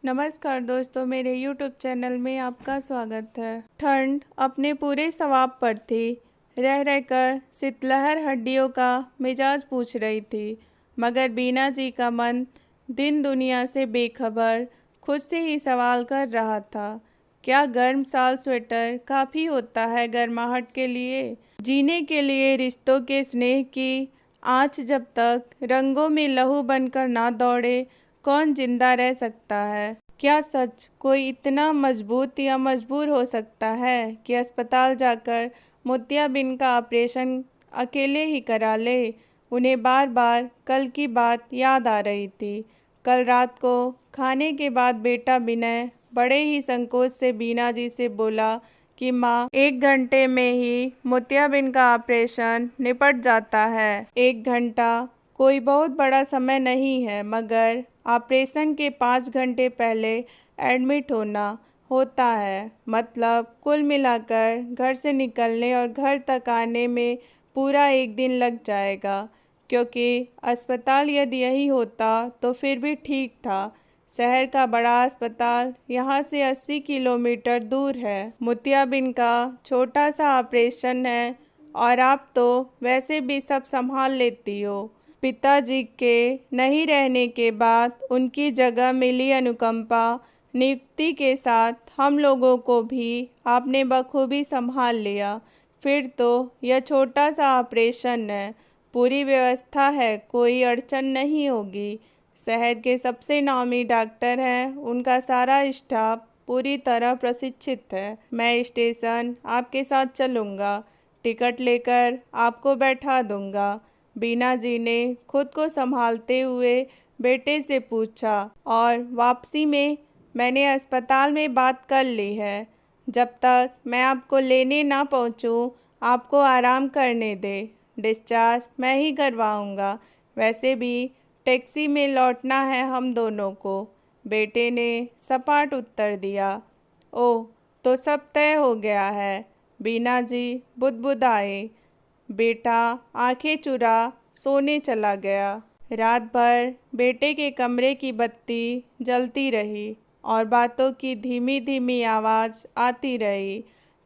नमस्कार दोस्तों, मेरे YouTube चैनल में आपका स्वागत है। ठंड अपने पूरे सवाब पर थी। रह रहकर शीतलहर हड्डियों का मिजाज पूछ रही थी, मगर बीना जी का मन दिन दुनिया से बेखबर खुद से ही सवाल कर रहा था। क्या गर्म साल स्वेटर काफ़ी होता है गर्माहट के लिए? जीने के लिए रिश्तों के स्नेह की आँच जब तक रंगों में लहू बनकर ना दौड़े, कौन जिंदा रह सकता है? क्या सच कोई इतना मजबूत या मजबूर हो सकता है कि अस्पताल जाकर मोतियाबिंद का ऑपरेशन अकेले ही करा ले? उन्हें बार बार कल की बात याद आ रही थी। कल रात को खाने के बाद बेटा विनय बड़े ही संकोच से बीना जी से बोला कि माँ, 1 घंटे में ही मोतियाबिंद का ऑपरेशन निपट जाता है। 1 घंटा कोई बहुत बड़ा समय नहीं है, मगर ऑपरेशन के 5 घंटे पहले एडमिट होना होता है। मतलब कुल मिलाकर घर से निकलने और घर तक आने में पूरा 1 दिन लग जाएगा। क्योंकि अस्पताल यदि यही होता तो फिर भी ठीक था। शहर का बड़ा अस्पताल यहाँ से 80 किलोमीटर दूर है। मोतियाबिंद का छोटा सा ऑपरेशन है और आप तो वैसे भी सब संभाल लेती हो। पिताजी के नहीं रहने के बाद उनकी जगह मिली अनुकंपा नियुक्ति के साथ हम लोगों को भी आपने बखूबी संभाल लिया। फिर तो यह छोटा सा ऑपरेशन है, पूरी व्यवस्था है, कोई अड़चन नहीं होगी। शहर के सबसे नामी डॉक्टर हैं, उनका सारा स्टाफ पूरी तरह प्रशिक्षित है। मैं स्टेशन आपके साथ चलूँगा, टिकट लेकर आपको बैठा दूँगा। बीना जी ने खुद को संभालते हुए बेटे से पूछा। और वापसी में मैंने अस्पताल में बात कर ली है। जब तक मैं आपको लेने ना पहुंचूं, आपको आराम करने दे। डिस्चार्ज मैं ही करवाऊंगा। वैसे भी टैक्सी में लौटना है हम दोनों को। बेटे ने सपाट उत्तर दिया। ओह, तो सब तय हो गया है। बीना जी बुदबुदाए। बेटा आंखें चुरा सोने चला गया। रात भर बेटे के कमरे की बत्ती जलती रही और बातों की धीमी धीमी आवाज़ आती रही।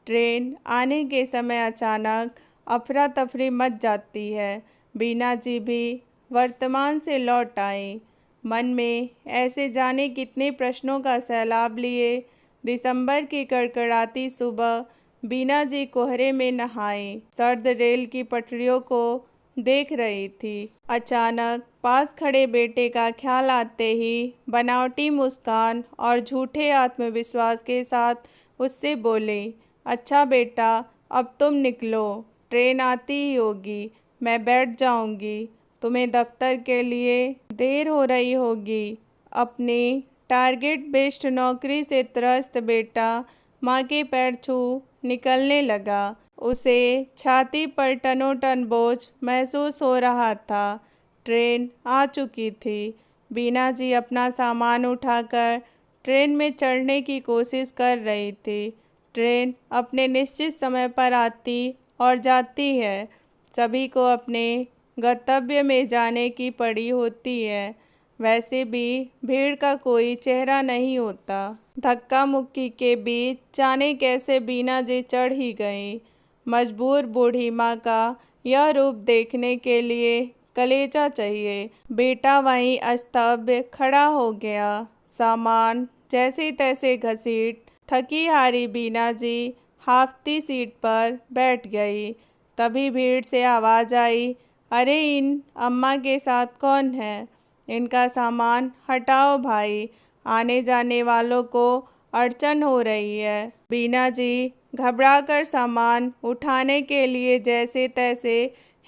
ट्रेन आने के समय अचानक अफरा तफरी मच जाती है। बीना जी भी वर्तमान से लौट आई, मन में ऐसे जाने कितने प्रश्नों का सैलाब लिए। दिसंबर की कड़कड़ाती सुबह बीना जी कोहरे में नहाई, सर्द रेल की पटरियों को देख रही थी। अचानक पास खड़े बेटे का ख्याल आते ही बनावटी मुस्कान और झूठे आत्मविश्वास के साथ उससे बोले, अच्छा बेटा, अब तुम निकलो, ट्रेन आती ही होगी, मैं बैठ जाऊंगी। तुम्हें दफ्तर के लिए देर हो रही होगी। अपनी टारगेट बेस्ड नौकरी से त्रस्त बेटा माँ के पैर छू निकलने लगा। उसे छाती पर टनों टन बोझ महसूस हो रहा था। ट्रेन आ चुकी थी। बीना जी अपना सामान उठाकर ट्रेन में चढ़ने की कोशिश कर रही थी। ट्रेन अपने निश्चित समय पर आती और जाती है। सभी को अपने गंतव्य में जाने की पड़ी होती है। वैसे भी भीड़ का कोई चेहरा नहीं होता। धक्का मुक्की के बीच जाने कैसे बीना जी चढ़ ही गई। मजबूर बूढ़ी माँ का यह रूप देखने के लिए कलेजा चाहिए। बेटा वहीं अस्तव्य खड़ा हो गया, सामान जैसे तैसे घसीट थकी हारी बीना जी हाफती सीट पर बैठ गई। तभी भीड़ से आवाज़ आई, अरे इन अम्मा के साथ कौन है? इनका सामान हटाओ भाई, आने जाने वालों को अड़चन हो रही है। बीना जी घबराकर सामान उठाने के लिए जैसे तैसे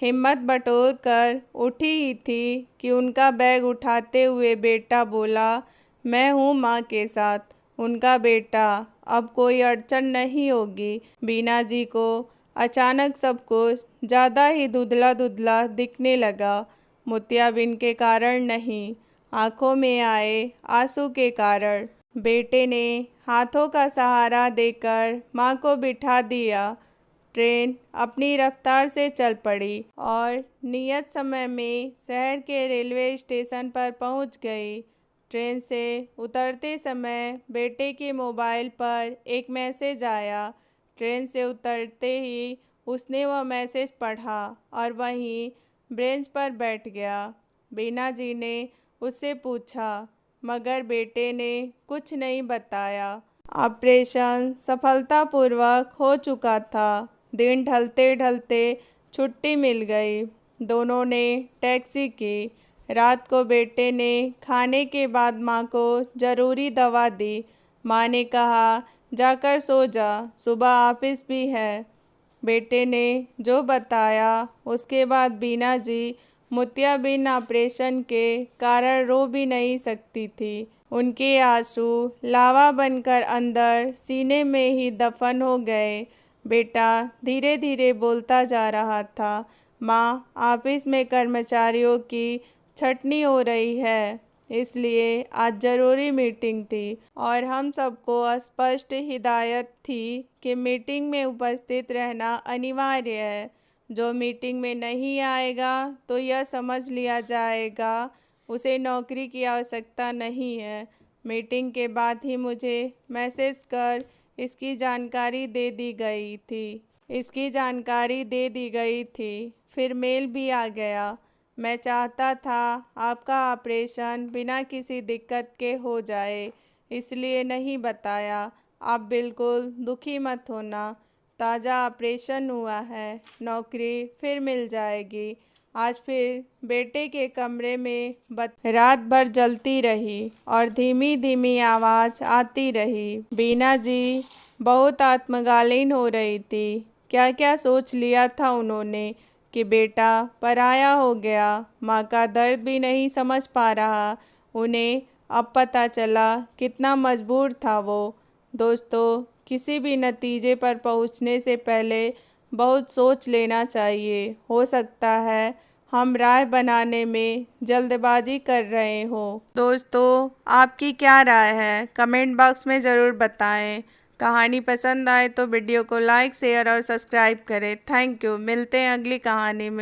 हिम्मत बटोर कर उठी ही थी कि उनका बैग उठाते हुए बेटा बोला, मैं हूँ माँ के साथ, उनका बेटा, अब कोई अड़चन नहीं होगी। बीना जी को अचानक सब कुछ ज़्यादा ही धुंधला धुंधला दिखने लगा। मोतियाबिंद के कारण नहीं, आंखों में आए आंसू के कारण। बेटे ने हाथों का सहारा देकर माँ को बिठा दिया। ट्रेन अपनी रफ्तार से चल पड़ी और नियत समय में शहर के रेलवे स्टेशन पर पहुंच गई। ट्रेन से उतरते समय बेटे के मोबाइल पर एक मैसेज आया। ट्रेन से उतरते ही उसने वह मैसेज पढ़ा और वहीं बेंच पर बैठ गया। बीना जी ने उससे पूछा, मगर बेटे ने कुछ नहीं बताया। ऑपरेशन सफलतापूर्वक हो चुका था। दिन ढलते ढलते छुट्टी मिल गई। दोनों ने टैक्सी की। रात को बेटे ने खाने के बाद माँ को ज़रूरी दवा दी। माँ ने कहा, जाकर सो जा, सुबह ऑफिस भी है। बेटे ने जो बताया उसके बाद बीना जी मोतियाबिंद ऑपरेशन के कारण रो भी नहीं सकती थी। उनके आंसू लावा बनकर अंदर सीने में ही दफन हो गए। बेटा धीरे धीरे बोलता जा रहा था, माँ, ऑफिस में कर्मचारियों की छटनी हो रही है, इसलिए आज ज़रूरी मीटिंग थी और हम सबको स्पष्ट हिदायत थी कि मीटिंग में उपस्थित रहना अनिवार्य है। जो मीटिंग में नहीं आएगा तो यह समझ लिया जाएगा उसे नौकरी की आवश्यकता नहीं है। मीटिंग के बाद ही मुझे मैसेज कर इसकी जानकारी दे दी गई थी। फिर मेल भी आ गया। मैं चाहता था आपका ऑपरेशन बिना किसी दिक्कत के हो जाए, इसलिए नहीं बताया। आप बिल्कुल दुखी मत होना। ताज़ा ऑपरेशन हुआ है, नौकरी फिर मिल जाएगी। आज फिर बेटे के कमरे में रात भर जलती रही और धीमी धीमी आवाज़ आती रही। बीना जी बहुत आत्मग्लानि हो रही थी। क्या क्या सोच लिया था उन्होंने कि बेटा पराया हो गया, माँ का दर्द भी नहीं समझ पा रहा। उन्हें अब पता चला कितना मजबूर था वो। दोस्तों, किसी भी नतीजे पर पहुँचने से पहले बहुत सोच लेना चाहिए। हो सकता है हम राय बनाने में जल्दबाजी कर रहे हो। दोस्तों, आपकी क्या राय है? कमेंट बॉक्स में ज़रूर बताएं। कहानी पसंद आए तो वीडियो को लाइक, शेयर और सब्सक्राइब करें। Thank you. मिलते हैं अगली कहानी में।